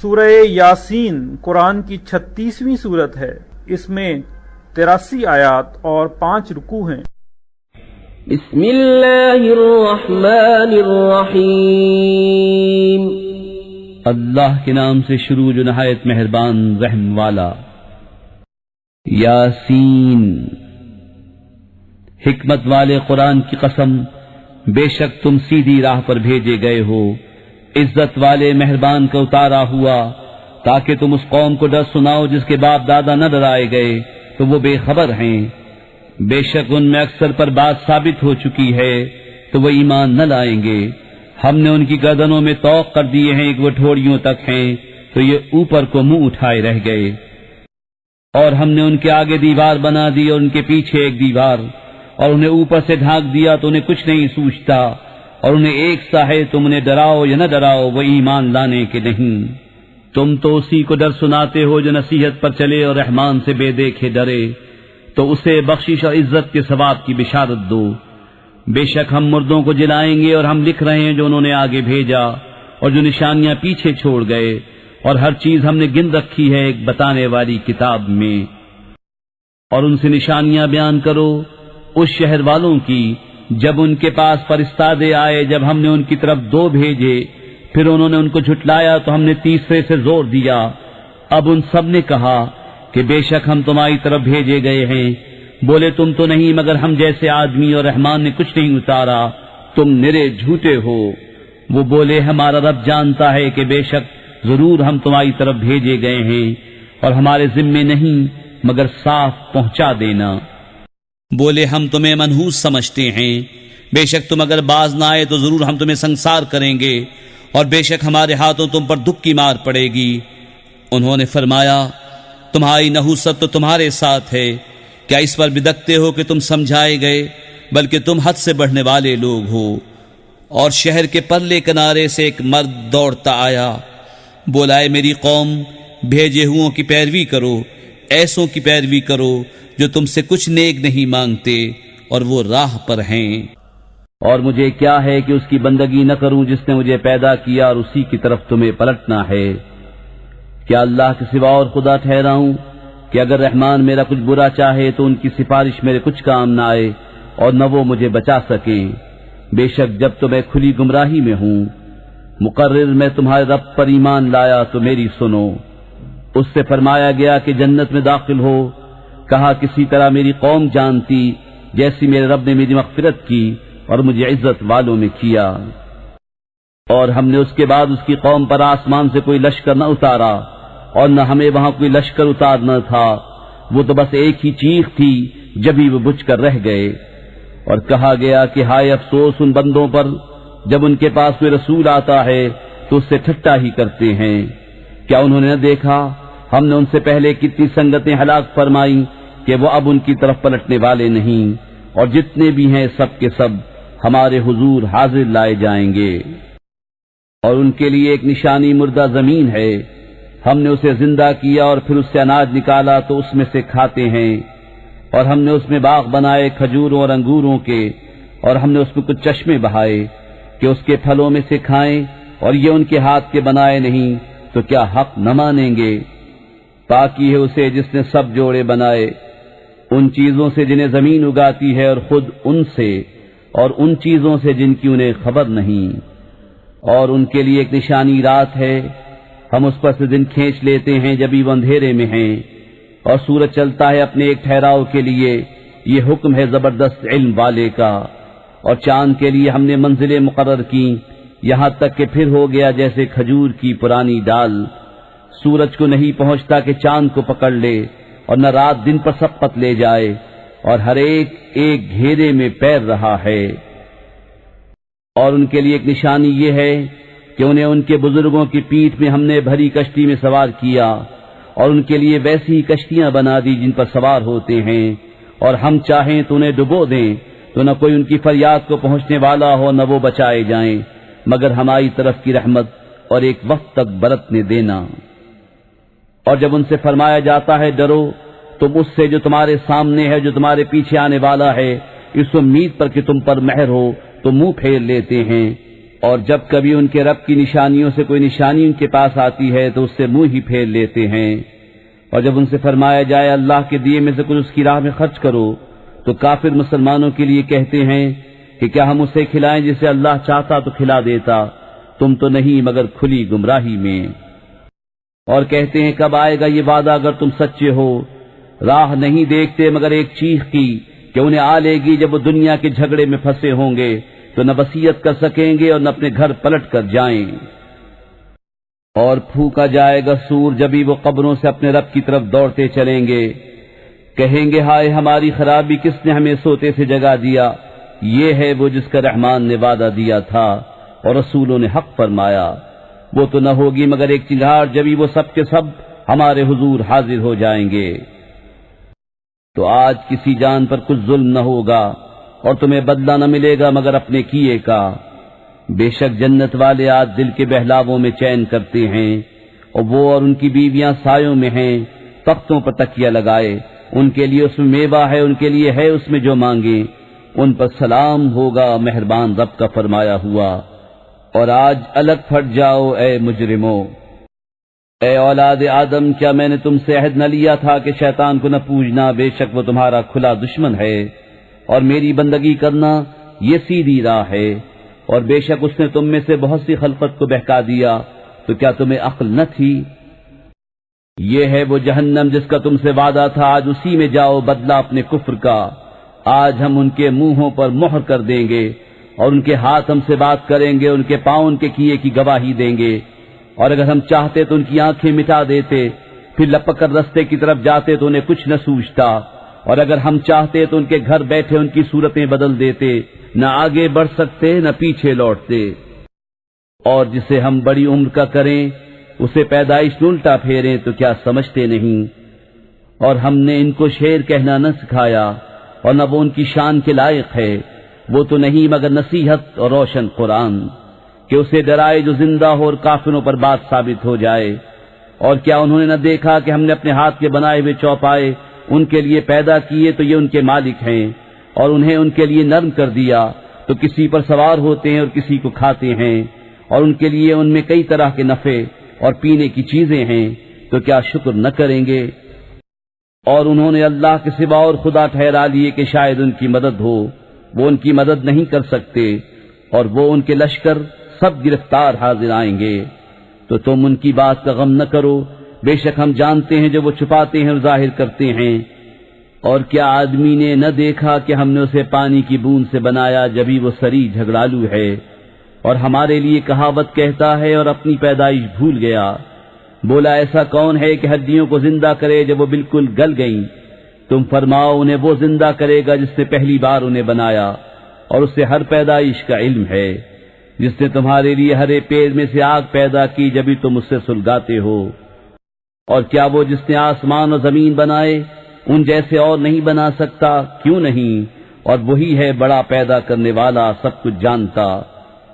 سورہ یاسین قرآن کی 36ویں سورت ہے۔ اس میں 83 آیات اور 5 رکوع ہیں۔ بسم اللہ الرحمن الرحیم، اللہ کے نام سے شروع جو نہایت مہربان رحم والا۔ یاسین، حکمت والے قرآن کی قسم، بے شک تم سیدھی راہ پر بھیجے گئے ہو، عزت والے مہربان کا اتارا ہوا، تاکہ تم اس قوم کو ڈر سناؤ جس کے باپ دادا نہ ڈرائے گئے تو وہ بے خبر ہیں۔ بے شک ان میں اکثر پر بات ثابت ہو چکی ہے تو وہ ایمان نہ لائیں گے۔ ہم نے ان کی گردنوں میں طوق کر دیے ہیں کہ وہ ٹھوڑیوں تک ہیں تو یہ اوپر کو منہ اٹھائے رہ گئے، اور ہم نے ان کے آگے دیوار بنا دی اور ان کے پیچھے ایک دیوار، اور انہیں اوپر سے ڈھانک دیا تو انہیں کچھ نہیں سوچتا، اور انہیں ایک سا ہے تم انہیں ڈراؤ یا نہ ڈراؤ وہ ایمان لانے کے نہیں۔ تم تو اسی کو ڈر سناتے ہو جو نصیحت پر چلے اور رحمان سے بے دیکھے ڈرے، تو اسے بخشش اور عزت کے ثواب کی بشارت دو۔ بے شک ہم مردوں کو جلائیں گے اور ہم لکھ رہے ہیں جو انہوں نے آگے بھیجا اور جو نشانیاں پیچھے چھوڑ گئے، اور ہر چیز ہم نے گن رکھی ہے ایک بتانے والی کتاب میں۔ اور ان سے نشانیاں بیان کرو اس شہر والوں کی جب ان کے پاس فرستادے آئے، جب ہم نے ان کی طرف 2 بھیجے، پھر انہوں نے ان کو جھٹلایا تو ہم نے تیسرے سے زور دیا۔ اب ان سب نے کہا کہ بے شک ہم تمہاری طرف بھیجے گئے ہیں، بولے تم تو نہیں مگر ہم جیسے آدمی، اور رحمان نے کچھ نہیں اتارا، تم نرے جھوٹے ہو۔ وہ بولے ہمارا رب جانتا ہے کہ بے شک ضرور ہم تمہاری طرف بھیجے گئے ہیں، اور ہمارے ذمے نہیں مگر صاف پہنچا دینا۔ بولے ہم تمہیں منحوس سمجھتے ہیں، بے شک تم اگر باز نہ آئے تو ضرور ہم تمہیں سنسار کریں گے، اور بے شک ہمارے ہاتھوں تم پر دکھ کی مار پڑے گی۔ انہوں نے فرمایا تمہاری نحوست تو تمہارے ساتھ ہے، کیا اس پر بدکتے ہو کہ تم سمجھائے گئے؟ بلکہ تم حد سے بڑھنے والے لوگ ہو۔ اور شہر کے پرلے کنارے سے ایک مرد دوڑتا آیا، بولا اے میری قوم، بھیجے ہوں کی پیروی کرو، ایسوں کی پیروی کرو جو تم سے کچھ نیک نہیں مانگتے اور وہ راہ پر ہیں۔ اور مجھے کیا ہے کہ اس کی بندگی نہ کروں جس نے مجھے پیدا کیا، اور اسی کی طرف تمہیں پلٹنا ہے۔ کیا اللہ کے سوا اور خدا ٹھہراؤں کہ اگر رحمان میرا کچھ برا چاہے تو ان کی سفارش میرے کچھ کام نہ آئے اور نہ وہ مجھے بچا سکیں۔ بے شک جب تو میں کھلی گمراہی میں ہوں، مقرر میں تمہارے رب پر ایمان لایا تو میری سنو۔ اس سے فرمایا گیا کہ جنت میں داخل ہو، کہا کسی طرح میری قوم جانتی جیسی میرے رب نے میری مغفرت کی اور مجھے عزت والوں میں کیا۔ اور ہم نے اس کے بعد اس کی قوم پر آسمان سے کوئی لشکر نہ اتارا، اور نہ ہمیں وہاں کوئی لشکر اتارنا تھا، وہ تو بس ایک ہی چیخ تھی جبھی وہ بجھ کر رہ گئے۔ اور کہا گیا کہ ہائے افسوس ان بندوں پر جب ان کے پاس کوئی رسول آتا ہے تو اس سے ٹھٹا ہی کرتے ہیں۔ کیا انہوں نے نہ دیکھا ہم نے ان سے پہلے کتنی سنگتیں ہلاک فرمائیں کہ وہ اب ان کی طرف پلٹنے والے نہیں، اور جتنے بھی ہیں سب کے سب ہمارے حضور حاضر لائے جائیں گے۔ اور ان کے لیے ایک نشانی مردہ زمین ہے، ہم نے اسے زندہ کیا اور پھر اس سے اناج نکالا تو اس میں سے کھاتے ہیں۔ اور ہم نے اس میں باغ بنائے کھجوروں اور انگوروں کے، اور ہم نے اس میں کچھ چشمے بہائے کہ اس کے پھلوں میں سے کھائیں، اور یہ ان کے ہاتھ کے بنائے نہیں تو کیا حق نہ مانیں گے؟ پاکی ہے اسے جس نے سب جوڑے بنائے، ان چیزوں سے جنہیں زمین اگاتی ہے اور خود ان سے، اور ان چیزوں سے جن کی انہیں خبر نہیں۔ اور ان کے لیے ایک نشانی رات ہے، ہم اس پر سے دن کھینچ لیتے ہیں جبھی وہ اندھیرے میں ہیں، اور سورج چلتا ہے اپنے ایک ٹھہراؤ کے لیے، یہ حکم ہے زبردست علم والے کا۔ اور چاند کے لیے ہم نے منزلیں مقرر کی، یہاں تک کہ پھر ہو گیا جیسے کھجور کی پرانی ڈال۔ سورج کو نہیں پہنچتا کہ چاند کو پکڑ لے، اور نہ رات دن پر سبقت لے جائے، اور ہر ایک ایک گھیرے میں پیر رہا ہے۔ اور ان کے لیے ایک نشانی یہ ہے کہ انہیں ان کے بزرگوں کی پیٹھ میں ہم نے بھری کشتی میں سوار کیا، اور ان کے لیے ویسی ہی کشتیاں بنا دی جن پر سوار ہوتے ہیں، اور ہم چاہیں تو انہیں ڈبو دیں تو نہ کوئی ان کی فریاد کو پہنچنے والا ہو نہ وہ بچائے جائیں، مگر ہماری طرف کی رحمت اور ایک وقت تک برتنے دینا۔ اور جب ان سے فرمایا جاتا ہے ڈرو، تم اس سے جو تمہارے سامنے ہے جو تمہارے پیچھے آنے والا ہے، اس امید پر کہ تم پر مہر ہو تو منہ پھیر لیتے ہیں۔ اور جب کبھی ان کے رب کی نشانیوں سے کوئی نشانی ان کے پاس آتی ہے تو اس سے منہ ہی پھیر لیتے ہیں، اور جب ان سے فرمایا جائے اللہ کے دیے میں سے کچھ اس کی راہ میں خرچ کرو تو کافر مسلمانوں کے لیے کہتے ہیں کہ کیا ہم اسے کھلائیں جسے اللہ چاہتا تو کھلا دیتا، تم تو نہیں مگر کھلی گمراہی میں۔ اور کہتے ہیں کب آئے گا یہ وعدہ اگر تم سچے ہو، راہ نہیں دیکھتے مگر ایک چیخ کی کہ انہیں آ لے گی جب وہ دنیا کے جھگڑے میں پھنسے ہوں گے تو نہ وصیت کر سکیں گے اور نہ اپنے گھر پلٹ کر جائیں۔ اور پھونکا جائے گا سور جبھی وہ قبروں سے اپنے رب کی طرف دوڑتے چلیں گے، کہیں گے ہائے ہماری خرابی، کس نے ہمیں سوتے سے جگا دیا؟ یہ ہے وہ جس کا رحمان نے وعدہ دیا تھا اور رسولوں نے حق فرمایا، وہ تو نہ ہوگی مگر ایک چنگھاڑ جبھی وہ سب کے سب ہمارے حضور حاضر ہو جائیں گے۔ تو آج کسی جان پر کچھ ظلم نہ ہوگا اور تمہیں بدلہ نہ ملے گا مگر اپنے کیے کا۔ بے شک جنت والے آج دل کے بہلاووں میں چین کرتے ہیں، اور وہ اور ان کی بیویاں سایوں میں ہیں، تختوں پر تکیہ لگائے، ان کے لیے اس میں میوہ ہے، ان کے لیے ہے اس میں جو مانگے، ان پر سلام ہوگا مہربان رب کا فرمایا ہوا۔ اور آج الگ پھٹ جاؤ اے مجرموں۔ اے اولاد آدم، کیا میں نے تم سے عہد نہ لیا تھا کہ شیطان کو نہ پوجنا، بے شک وہ تمہارا کھلا دشمن ہے، اور میری بندگی کرنا یہ سیدھی راہ ہے، اور بے شک اس نے تم میں سے بہت سی خلقت کو بہکا دیا، تو کیا تمہیں عقل نہ تھی؟ یہ ہے وہ جہنم جس کا تم سے وعدہ تھا، آج اسی میں جاؤ بدلہ اپنے کفر کا۔ آج ہم ان کے منہوں پر مہر کر دیں گے، اور ان کے ہاتھ ہم سے بات کریں گے، ان کے پاؤں ان کے کیے کی گواہی دیں گے، اور اگر ہم چاہتے تو ان کی آنکھیں مٹا دیتے، پھر لپک کر رستے کی طرف جاتے تو انہیں کچھ نہ سوچتا، اور اگر ہم چاہتے تو ان کے گھر بیٹھے ان کی صورتیں بدل دیتے، نہ آگے بڑھ سکتے نہ پیچھے لوٹتے۔ اور جسے ہم بڑی عمر کا کریں اسے پیدائش میں الٹا پھیریں تو کیا سمجھتے نہیں؟ اور ہم نے ان کو شعر کہنا نہ سکھایا، اور نہ وہ ان کی شان کے لائق ہے، وہ تو نہیں مگر نصیحت اور روشن قرآن، کہ اسے ڈرائے جو زندہ ہو اور کافروں پر بات ثابت ہو جائے۔ اور کیا انہوں نے نہ دیکھا کہ ہم نے اپنے ہاتھ کے بنائے ہوئے چوپائے ان کے لیے پیدا کیے تو یہ ان کے مالک ہیں، اور انہیں ان کے لیے نرم کر دیا تو کسی پر سوار ہوتے ہیں اور کسی کو کھاتے ہیں، اور ان کے لیے ان میں کئی طرح کے نفع اور پینے کی چیزیں ہیں، تو کیا شکر نہ کریں گے؟ اور انہوں نے اللہ کے سوا اور خدا ٹھہرا لیے کہ شاید ان کی مدد ہو، وہ ان کی مدد نہیں کر سکتے، اور وہ ان کے لشکر سب گرفتار حاضر آئیں گے۔ تو تم ان کی بات کا غم نہ کرو، بے شک ہم جانتے ہیں جو وہ چھپاتے ہیں اور ظاہر کرتے ہیں۔ اور کیا آدمی نے نہ دیکھا کہ ہم نے اسے پانی کی بوند سے بنایا جبھی وہ سری جھگڑالو ہے، اور ہمارے لیے کہاوت کہتا ہے اور اپنی پیدائش بھول گیا۔ بولا ایسا کون ہے کہ ہڈیوں کو زندہ کرے جب وہ بالکل گل گئیں؟ تم فرماؤ انہیں وہ زندہ کرے گا جس نے پہلی بار انہیں بنایا، اور اس سے ہر پیدائش کا علم ہے، جس نے تمہارے لیے ہرے پیڑ میں سے آگ پیدا کی جبھی تم اس سے سلگاتے ہو۔ اور کیا وہ جس نے آسمان اور زمین بنائے ان جیسے اور نہیں بنا سکتا؟ کیوں نہیں؟ اور وہی ہے بڑا پیدا کرنے والا، سب کچھ جانتا۔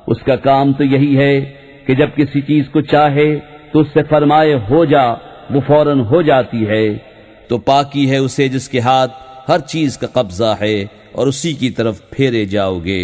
اس کا کام تو یہی ہے کہ جب کسی چیز کو چاہے تو اس سے فرمائے ہو جا، وہ فوراً ہو جاتی ہے۔ تو پاکی ہے اسے جس کے ہاتھ ہر چیز کا قبضہ ہے، اور اسی کی طرف پھیرے جاؤ گے۔